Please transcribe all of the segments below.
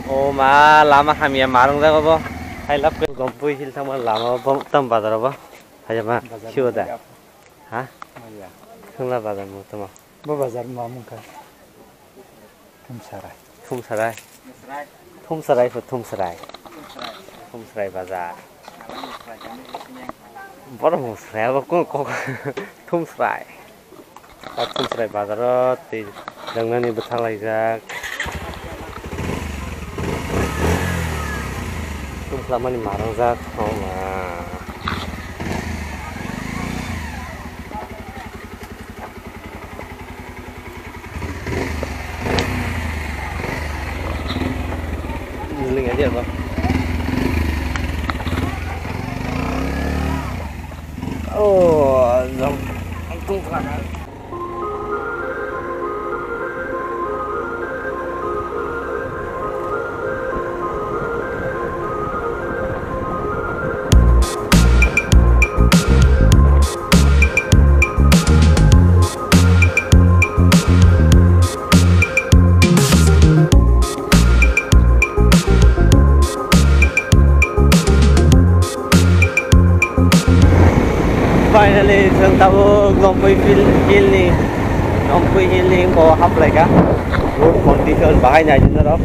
Oh ma lama kami yang marung dah kau. Hai lap kan gompu hil sama lama tam bazar apa? Hai ma siapa dah? Hah? Tungla bazar mu tama. Bo bazar mamu kan. Tumsarai. Tumsarai. Tumsarai tu tumsarai. Tumsarai bazar. Baru tumsarai apa kau tumsarai. Tumsarai bazar tu jangan ni betul lagi. Selama ni marang zat, oh ma. Niling aja apa? Oh, jom, untung kelakar. Finally, chúng ta Lompoy Hill ni, Lompoy Hill ni có hấp lại cả, road condition bahai này chúng ta đó,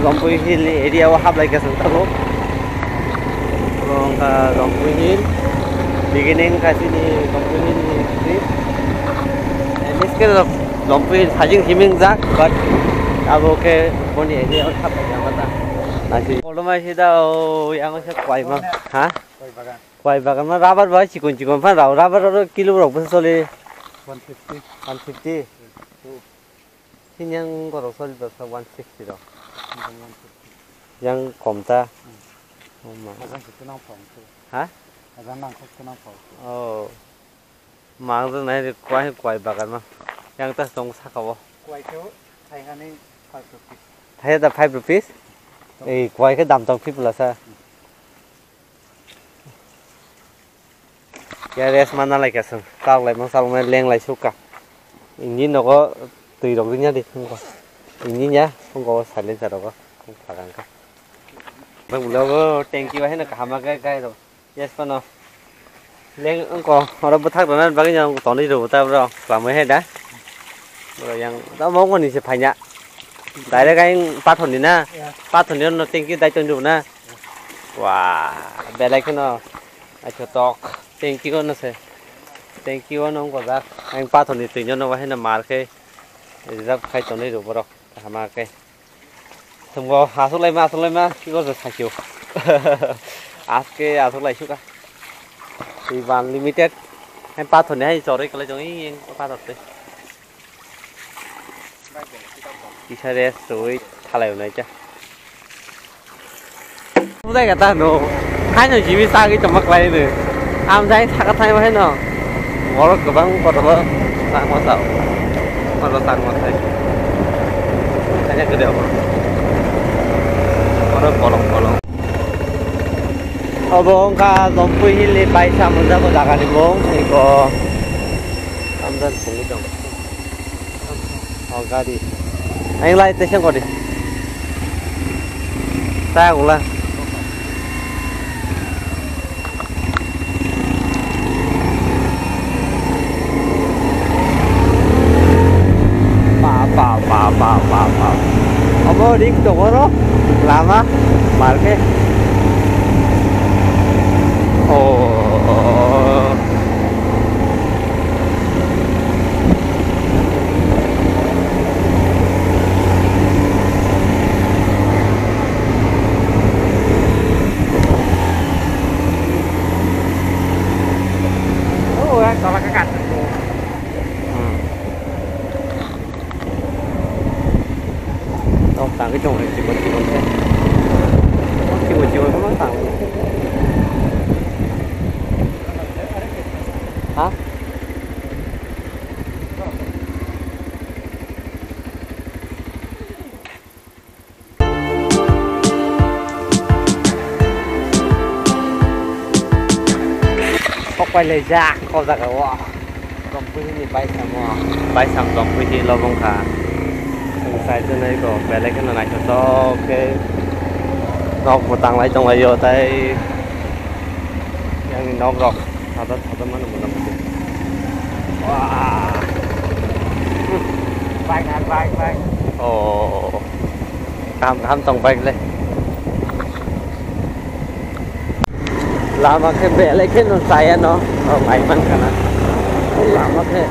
Lompoy Hill area có hấp lại cả chúng ta đó, còn Lompoy Hill beginning kasi ni Lompoy Hill ni trip, and this kind of Lompoy Hill sajing himing zak, but abo ke poni area có hấp lại cả ta, nasi. Kalau masih dah yang macam kuai mah, ha? Kuai bagan mah rubber bah cikun pan rubber kilo berapa soli? 150. 150. Ini yang korok soli berapa 160 dah. Yang komta. Oh mah. Azan kita nampak tu. Hah? Azan kita nampak. Oh. Mang tu naik kuai bagan mah. Yang tas dong sakawa. Kuai tu, saya ni 5 rupees. Saya dah 5 rupees. Kuai ke dam tong 50 lah sa. Cái res mana lại cả sừng, tao lại mang sao mà len lại suka. Nhìn nó có tùy đầu nhá đi, không có. Nhìn nhá, không có xài lên sao đâu có, không phải làm cái. Vâng, lâu có tiền kia hay là cả mà cái rồi. Yes, con nào. Len không có, họ đâu bắt thắc rồi nên bác nhau tốn đi rồi tao rồi, làm mới hết đã. Rồi yang, tao mong con đi sẽ phải nhá. Đại là cái phát thôn đi na, phát thôn đi nó tiền kia đại chân đủ na. Wow, bé lại cái nó, ai cho tóc. Thank you nó sẽ thank you nó có ra anh ba thằng này tự nhiên nó hay là mà cái ra khai tuần này được bao đâu mà cái thằng có hạt thuốc lấy mà cái có rồi sạch chiều cái hạt thuốc lấy chút cả thì van limited anh ba thằng này hay cho đấy cái lấy cho ấy ba thằng đấy đi xe đấy rồi thà lại này chứ hôm nay cả ta nó hai người chỉ biết sao cái chồng mặc này nữa am thấy thắc thay mà hết nó ngó cái băng có đâu sang ngó sầu mà nó sang ngó thấy thấy cái điều có đâu có lòng bông cả Lompoy Hill bay sang một giờ có giá cả đi bông thì có am dân cũng đi đồng ga đi anh lại tới xem có đi ta cũng là Wow. Apa di Tokoro lama market. Oh. Oh, kalau kakak. Tặng cái chồng này chỉ có thế chiều có món tặng hả có quay lại ra có ra cả wow Lompoy Hill bay sam Lompoy Hill lo bông khá sai cho này có về lấy cái này cho cái nóc một tăng lại trong lại vô tay yang nóc rồi thằng đó mana một năm một wow baik. oh cam tông baik lên lama ke về lấy cái nó sai nó mày mang cái này lama ke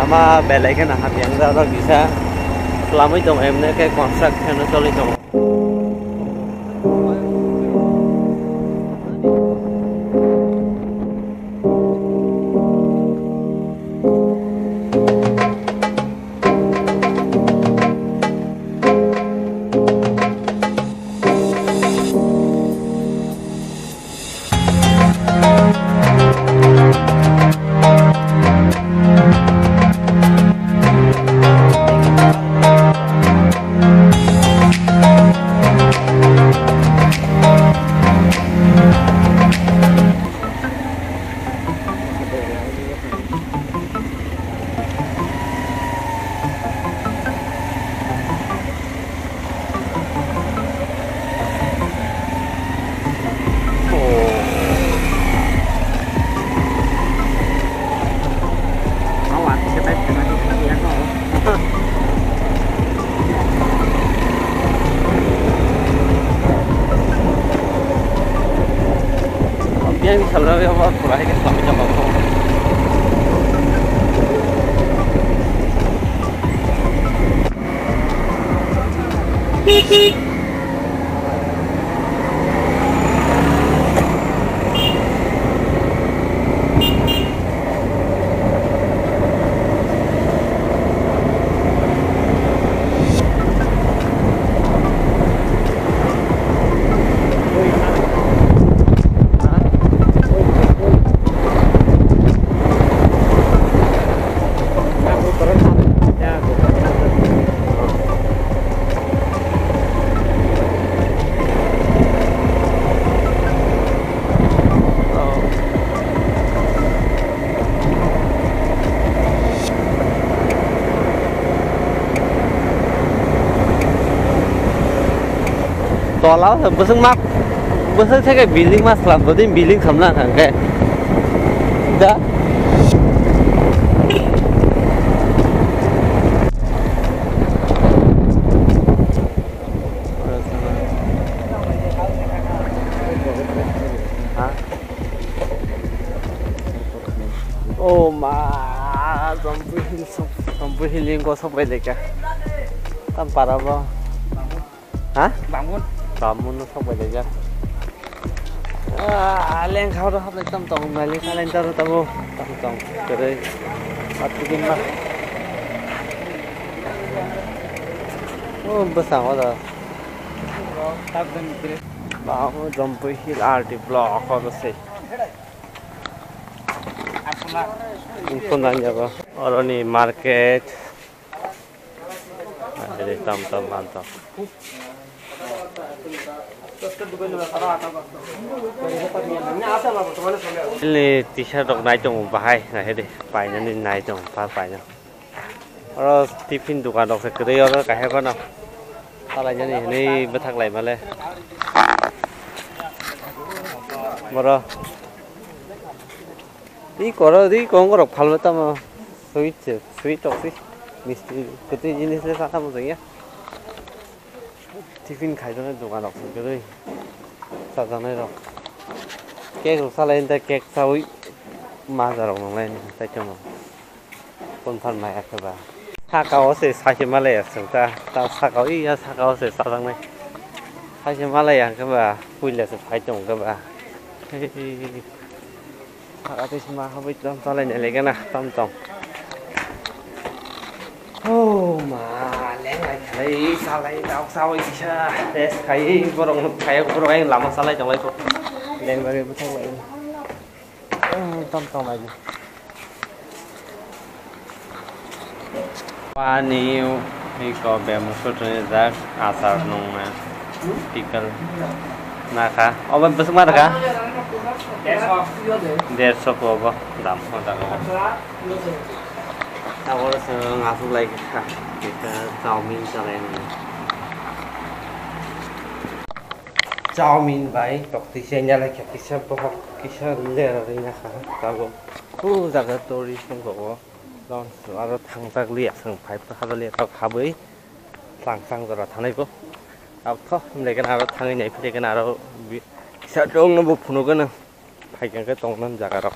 lama belai kan hati yang dah bisa selama itu emnya kayak construction itu itu yang sebenarnya apa kurang ini sampai jam berapa? tolao beseng mak beseng saya kayak building mas lah berarti building sama kan kayak dah oh ma sampai healing kok sampai deka tanpa apa hah bangun bangun nó xong rồi đấy chứ lên khao đó hấp lên tâm tổng này lên lên tâm tổng từ đây bắt cái mắt bữa sáng rồi bảo dòng bơi hill art block có cái gì phun ra nhiều ở đó này market để tâm ăn tâm ini t-shirt dok naik dong bahai nah ini pakai ini naik dong pakai kalau tiffin dukan dok segede orang kayak apa nah kalau ini betak lain malah moro ini kalau di kong dok kalau tamu sweet dok sih misteri itu jenisnya sama saja tiffin khai cho nên dukan đọc cái đây sao ra đây rồi cake sao lên đây cake sao ấy mà giờ đọc lên tay trong con phần này các bạn sa cao sẽ sai trên mà lấy chúng ta tao sa cao ý sa cao sẽ sao sang đây sai trên mà lấy các bạn vui là sẽ phải trồng các bạn sa cao thì mà không biết tao lên này lấy cái nào tâm trồng oh mà lấy sao lấy đào sao ấy chứ để thấy vô đồng thấy vô đồng anh làm sao lấy trong lấy cô lên vào đây mới thấy vậy tâm này qua nhiều thì có bé một số trường giác asar nông mà pickle na khá ở bên bớt mất cả để số cô bố làm hoàn toàn tao có ngã xuống lấy cả kita Xiaomi cho nên Xiaomi vậy đọc thì xe nhà lại cái xe bọc cái xe lẻ rồi nha khá tao cũng ra cái story không có don rồi thằng ta liệt thằng phải thằng liệt tao khá bấy sang rồi thằng này có tao khó lấy cái nào thằng này phải cái nào đâu sợ trông nó bục nó cái nào phải cái tông nó ra cái đó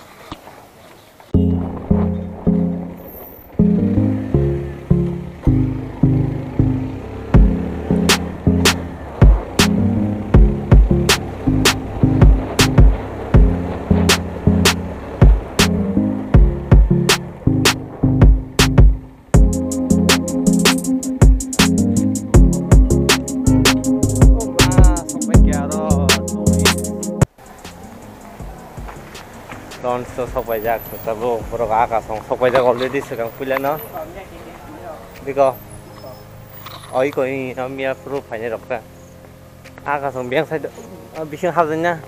don so sok bajak tabo borok aka song sok bajak already sekarang pula no biko oi ko ini amia pro phane rokka aka song biang sai bising hazanya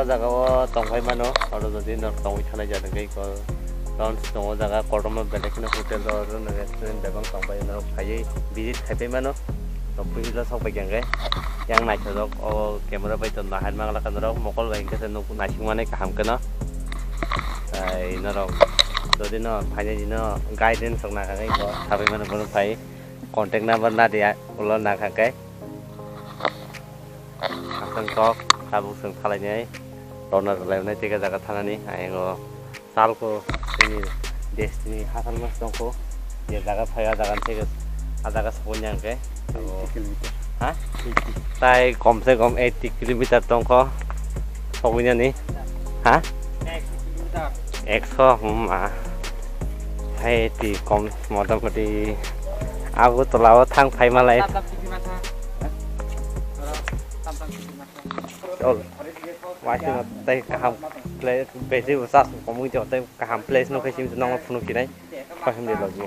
jaga tongkai mano aro jodi nor tongoi thalai jadon gai ko don tongo jaga koroma belekna hotel or restaurant bebang tongbai nor khai visit khai mano to pila sok bagyang gai yang nai chodok o camera bai ton nahan mangla kan ro mokol bai ke sen nai singmane kaham kana ai nor jodi no phane dino guidance sokna gai ko thabai mano bon phai contact number na dia ulo na kha kai asang kok kabuk seng thalai nyai donor lainnya tiga jaga tanah nih, ayo salko ini destiny hasil mas dongko, dia jaga payah jaga tiga, ada jaga sepunya ke, hah? Tai kom se kom 80 km dongko, sepunya nih, hah? Exo, tai di kom modal di, aku terlalu thang pai malai. Wajib tay kaham play basic usas kamu jauh tay kaham play no kasi nong phunu kinai kaham de lagu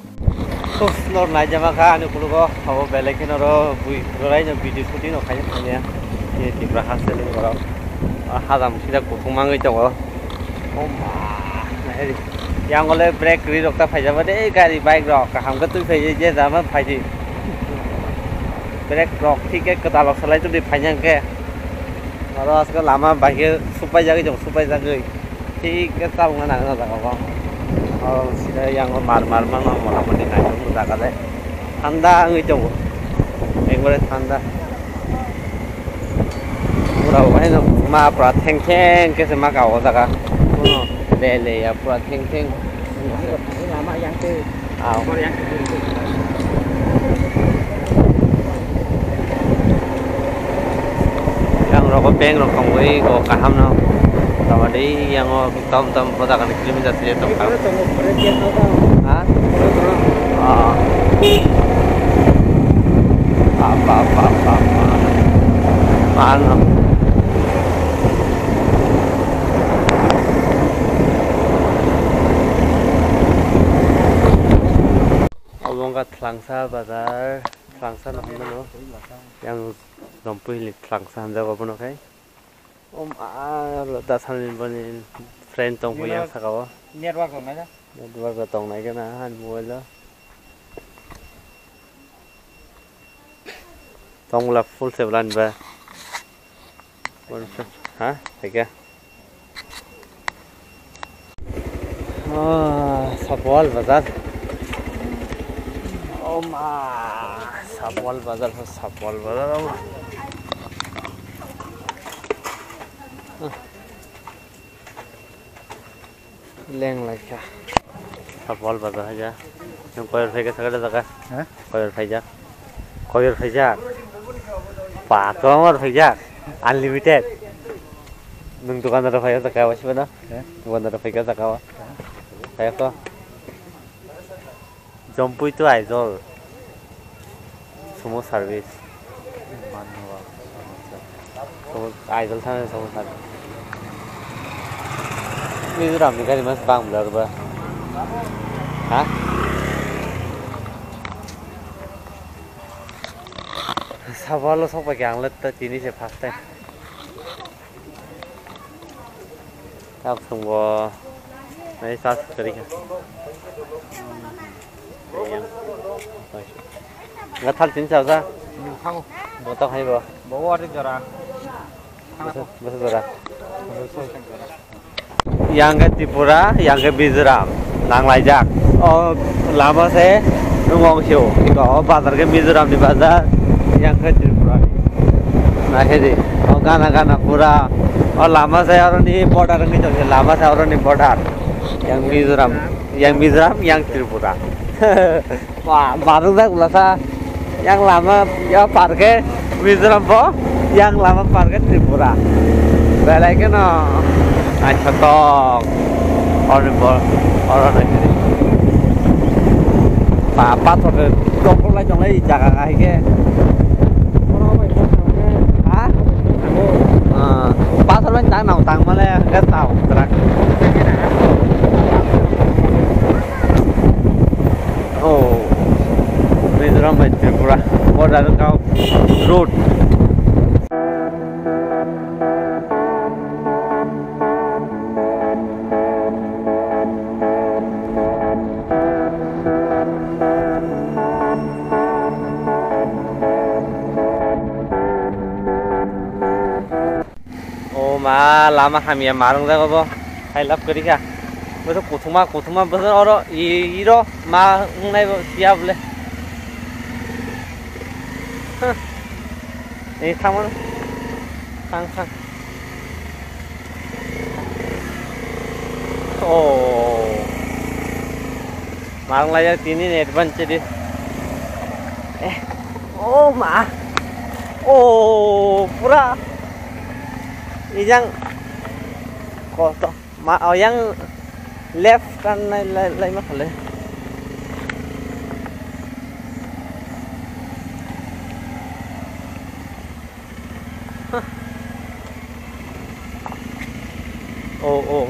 to nor nai jama ka anu kulo ko hawo bele kinoro bui rai no video shooting no khai nya ini di belakang sini kalau hadam kita kutung mangai dong. Oh ma, nah ini yang oleh brake ri dokter phải যাবে deh gari bike rock kaham ke tu phải je zaman phải di brake rock ठीक है kata lok selai tu di panjang ke kalau sekarang lama bike supaya jaga jong supaya jaga ठीक है सब ngana ngana jaga kok oh sih yang mar mana mau di naik tu jaga deh ঠান্ডা ngai jong একবারে ঠান্ডা পুরা ওই না মা পুরা ঠ্যাং ঠ্যাং কেসে মা গাও জায়গা le ya pura theng theng lama yang ke yang rokok peng rokok gue kok kaham no sama deh yang tom tom pada kan kilometer saja tom kaham ah apa mana Abang Tlangsa bazar, Tlangsa nak mana yang dompu hilir Tlangsa anda apa nak kai? Lepas hanin bani friend tong punya sakawa. network kok mana Network tong naik kan han mobile lah. Tong lah full sebelan ba. Hah? Tiga. Sapwal bazar. Sapwal bazar leng lagi Sapwal bazar aja yang koyor fai segala jaga koyor fai ja patomar fai ja unlimited nung dukandar fai jaga kawas mana dukandar fai jaga kawas kayak apa jompu itu aizol semua service semua aizol sana semua service ini tu ramai kan mas bang belar ber hah Sapwal lo sok pakai anglet ini saya pasti tak semua ini sas kerja nggak tahu jenis apa không mau tahu hay bo bawa đi jara bahasa jara yang ke Tripura yang ke Mizoram nang lajak oh lama saya nunggu show kalau bazar ke Mizoram di bazar yang ke Tripura nah ini oh gana pura oh lama saya orang di border ini jadi lama saya orang di border yang Mizoram yang Tripura wah baru dah ulasa yang lama ya parke Mizoram po yang lama parke Tripura belai ke no acha tong orang ini papa tuh dokter lagi jong lagi jaga kaki ke hah pasar lain tang malah nggak tahu terang oh Mizoram dan Tripura border kau road lama kami yang marung dah kau hai lap kiri kah betul kutuma betul orang iro mah ngai siap le ini thaman sang oh marung lagi ini adventure oh mah oh pura yang kotor, yang left kan lain macam oh